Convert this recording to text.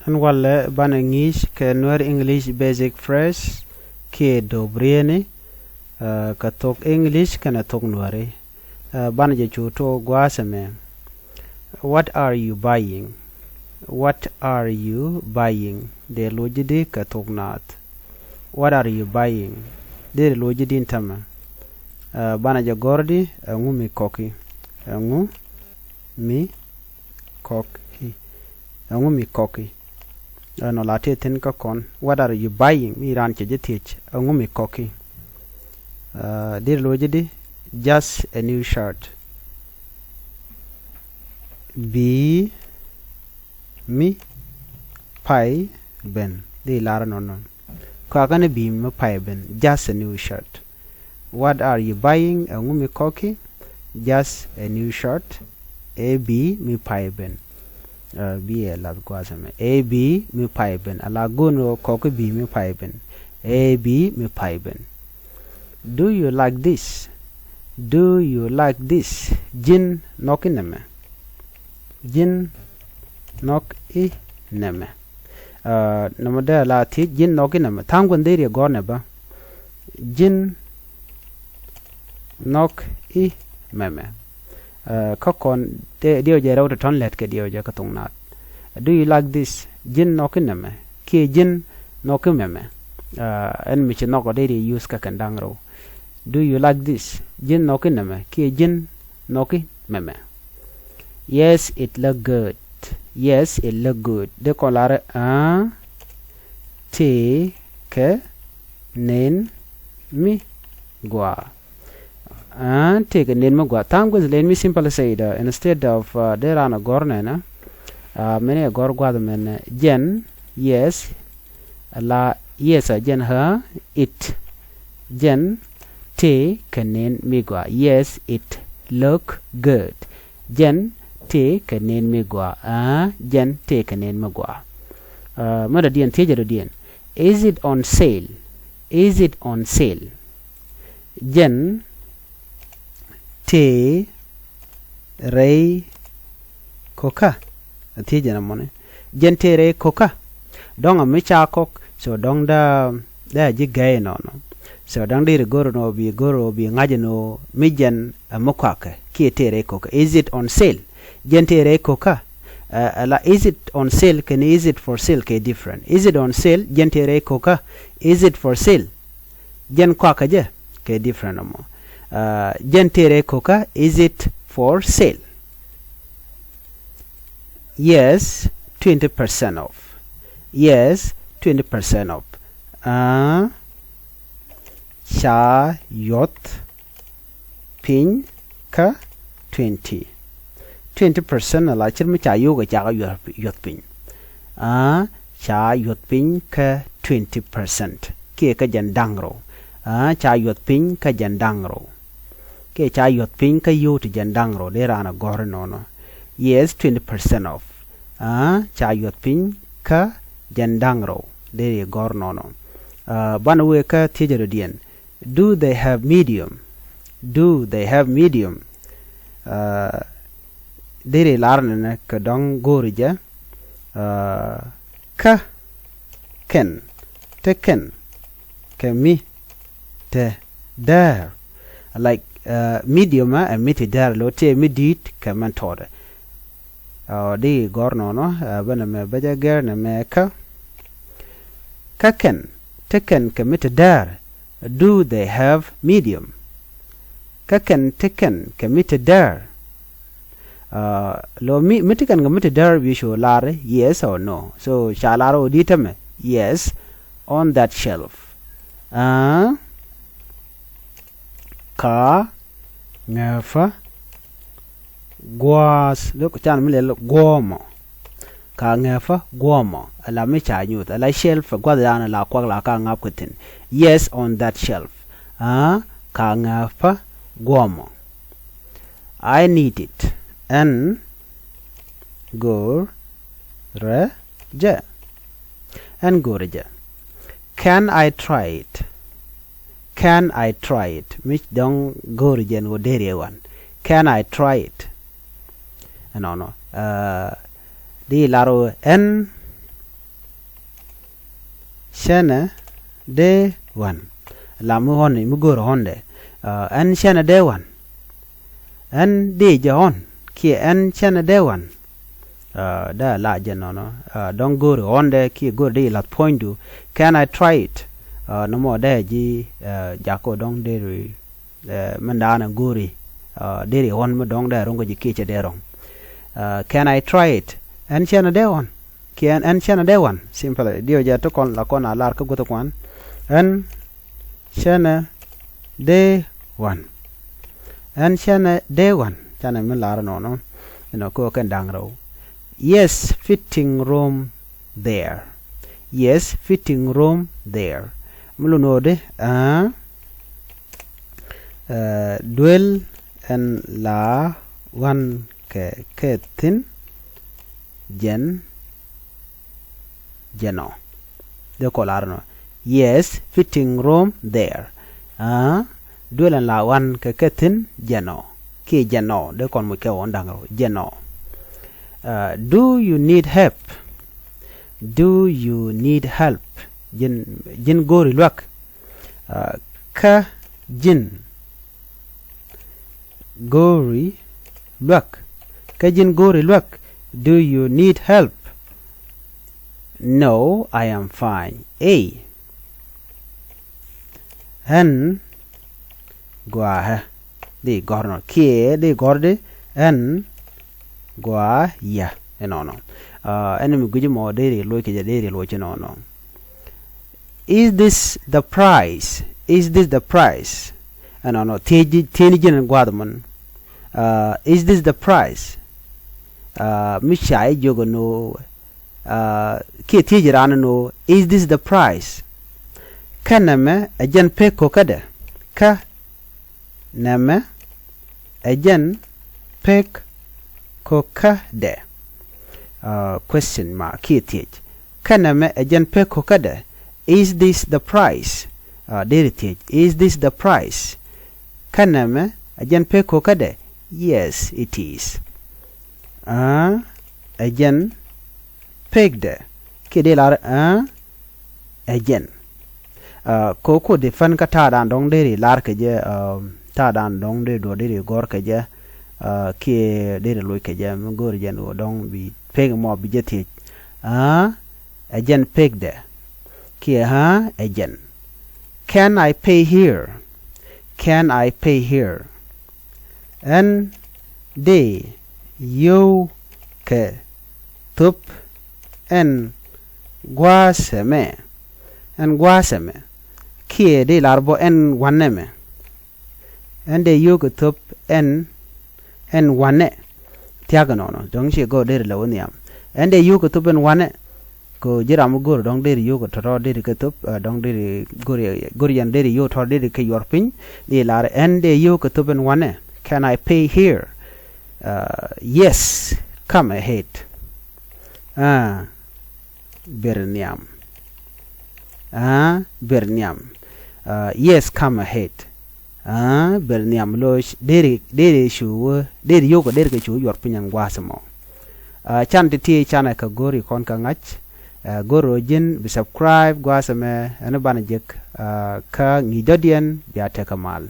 and wale bana ngish ke Nuer-English basic phrase ke dobriene ka Thok English kana Thok Nuer bana je chuto gwasame. What are you buying? What are you buying? De lojide ka Thok Nath. What are you buying? De lojide intama. Bana je gordi ngu mi koki. Ngu mi koki. Ngu mi koki. No late tin ka kon. What are you buying? Mi ran che je tich. Ngu mi koki. De lojide just a new shirt. B mi pai ben de lara non ka kana bi mi pai ben just a new shirt. What are you buying? A ngumi koki just a new shirt. A B mi pai ben B a la kwasame A B mi pai ben ala gono koki B mi pai ben A B mi pai ben. Do you like this? Do you like this? Jin nokiname Jin nok I neme namada la thi jin noki neme thangun deri gorne ba jin nok I meme ka kon dio je rawta ton let ke dio je ka Thok Nath. Do you like this? Jin noki neme ke jin noki meme en mi chinoko deri use ka kandang ro. Do you like this? Jin noki neme ke jin noki meme. Yes, it look good. Yes, it look good. De kolare a te ke nen mi gua. A te ke nen mi gua. Tam go let me simply say it instead of there an a gorne na. Many a gor gua the men jen yes la yes a jen her it jen te ke nen mi gua. Yes, it look good. Jen te ka nen me gwa jen te ka nen me gwa mada dien te jado dien. Is it on sale? Is it on sale? Jen te rei koka te jana mone jen te rei koka dong a micha kok so dong da ji gay no so dong di goro bi ngaje no mijen mokaka ki te rei koka. Is it on sale? Jentere koka is it on sale? Can is it for sale? Ke different. Is it on sale? Jentere koka is it for sale? Jen kwaka je ke different mo. Jentere koka is it for sale? Yes, 20% off. Yes, 20% off. Sha yot pin ka 20% la chir mi cha yo ga cha yot pin cha yot pin ka 20% ke ka jan dang ro cha yot pin ka jan dang ro ke cha yot pin ka yo ti jan dang ro de rana gor no. Yes, 20% off cha yot pin ka jan dang ro de gor no ban we ka tijero dien. Do they have medium? Do they have medium? Dere larne ka dong gorija ka ken te ken ke mi te der like medium and mi te der lo te mi dit ka man tode di gorno no bana me baja ger na me ka ken te ken ke mi te der. Do they have medium? Ka ken te ken ke mi te der lo mitikan ga miti dar bi sho lare yes or no. So shalaro ditame yes on that shelf. Ka ngafa gwas look chan mi le gomo ka ngafa gomo ala mi cha nyut ala shelf gwadana la kwa la ka ngap kutin. Yes on that shelf. Ka ngafa gomo. I need it. N go re ja and go re ja. Can I try it? Can I try it? Mich dong go re ja no dere one. Can I try it? No di laro N shana de one la mu hon mu gor honde an shana de one an de john ki an shana de one da la jeno no don't go honde ki go de la point do can I try it no more de ji jako dong de mandana gori de hon mu dong da rongo ji ki che de rong can I try it an shana de one ki an shana de one simple dio ja to kon la kon alar ko to kon an shana de one an shana de one chana min lar no no no ko kan dang ro yes fitting room there yes fitting room there mulu no de duel en la one ke tin jen jeno de ko lar no yes fitting room there duel en la one ke tin jeno ki jeno de kon mu ke on dang ro jeno do you need help do you need help jin gori luak ka jin gori luak ka jin gori luak do you need help no I am fine an gwa ha di gorno ki di gorde an gwa ya no enemy guji mo deri lo ke deri lo che no is this the price no teji jin gwadman is this the price mi shai jogo no ki teji ran no is this the price kaname ajan pe ko kada ka nama ajan pek koka de question mark ki teji kaname ajan pe ko kada is this the price deritage is this the price kaname ajan pe ko kada yes it is ajan pegde kede lar ajan koko de fan ka ta dan dong deri lar ke je ta dan dong de do deri gor ke je ki deri loy ke je gor je no dong bi peg mo bi je te ajan pegde ki ajan can I pay here and de yo ke tup en guaseme ki de larbo en waneme and de yo ke tup en wane tiaga no dong she go de lo niam and de yo ke tup en wane ko jiram gor dong de yo ko to de ke tup dong de gorian de yo to de ke yorpin de lar and de yo ke tup en wane can I pay here yes come ahead berniam yes come ahead berniam lo deri shu deri yo ko deri ke chu yorpin yang wasamo chan ti chana ka gori kon ka ngach goro jin bi subscribe gwasame ana banajek ka ngidodian biate kamal